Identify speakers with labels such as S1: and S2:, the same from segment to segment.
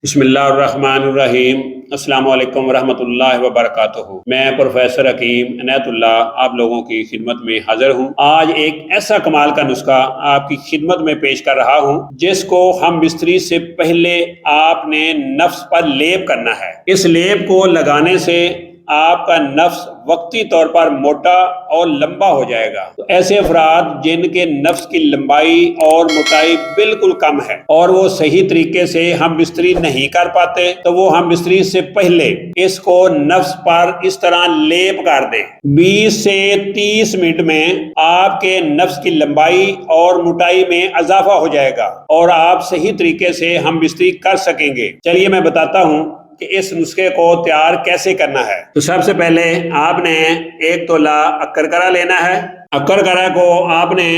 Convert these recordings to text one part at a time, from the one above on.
S1: بسم اللہ الرحمن الرحیم۔ السلام علیکم ورحمۃ اللہ وبرکاتہ۔ میں پروفیسر حکیم عنایت اللہ آپ لوگوں کی خدمت میں حاضر ہوں۔ آج ایک ایسا کمال کا نسخہ آپ کی خدمت میں پیش کر رہا ہوں جس کو ہم بستری سے پہلے آپ نے نفس پر لیپ کرنا ہے۔ اس لیپ کو لگانے سے آپ کا نفس وقتی طور پر موٹا اور لمبا ہو جائے گا۔ تو ایسے افراد جن کے نفس کی لمبائی اور موٹائی بالکل کم ہے اور وہ صحیح طریقے سے ہم بستری نہیں کر پاتے، تو وہ ہم بستری سے پہلے اس کو نفس پر اس طرح لیپ کر دیں۔ 20 سے 30 منٹ میں آپ کے نفس کی لمبائی اور موٹائی میں اضافہ ہو جائے گا اور آپ صحیح طریقے سے ہم بستری کر سکیں گے۔ چلیے میں بتاتا ہوں کہ اس نسخے کو تیار کیسے کرنا ہے۔ تو سب سے پہلے آپ نے 1 تولہ اکرکرا لینا ہے۔ اکرکرا کو آپ نے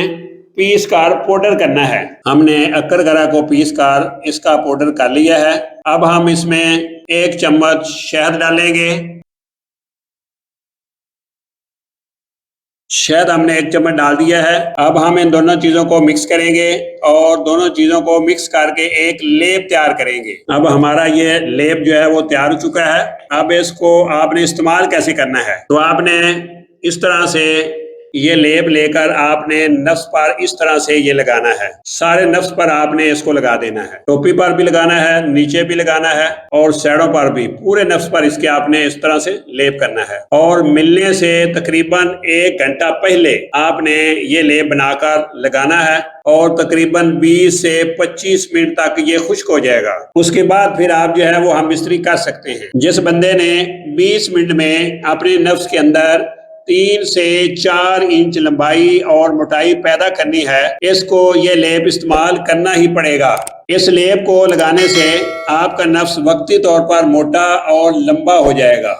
S1: پیس کر پاؤڈر کرنا ہے۔ ہم نے اکرکرا کو پیس کر اس کا پاؤڈر کر لیا ہے۔ اب ہم اس میں 1 چمچ شہد ڈالیں گے۔ شہد ہم نے 1 چمچ ڈال دیا ہے۔ اب ہم ان دونوں چیزوں کو مکس کریں گے اور دونوں چیزوں کو مکس کر کے ایک لیپ تیار کریں گے۔ اب ہمارا یہ لیپ جو ہے وہ تیار ہو چکا ہے۔ اب اس کو آپ نے استعمال کیسے کرنا ہے؟ تو آپ نے اس طرح سے یہ لیپ لے کر آپ نے نفس پر اس طرح سے یہ لگانا ہے۔ سارے نفس پر آپ نے اس کو لگا دینا ہے۔ ٹوپی پر بھی لگانا ہے، نیچے بھی لگانا ہے اور سیڑوں پر بھی، پورے نفس پر اس کے آپ نے اس طرح سے لیپ کرنا ہے۔ اور ملنے سے تقریباً 1 گھنٹہ پہلے آپ نے یہ لیپ بنا کر لگانا ہے اور تقریباً 20 سے 25 منٹ تک یہ خشک ہو جائے گا۔ اس کے بعد پھر آپ جو ہے وہ ہم بستری کر سکتے ہیں۔ جس بندے نے 20 منٹ میں اپنے نفس کے اندر 3 سے 4 انچ لمبائی اور موٹائی پیدا کرنی ہے، اس کو یہ لیپ استعمال کرنا ہی پڑے گا۔ اس لیپ کو لگانے سے آپ کا نفس وقتی طور پر موٹا اور لمبا ہو جائے گا۔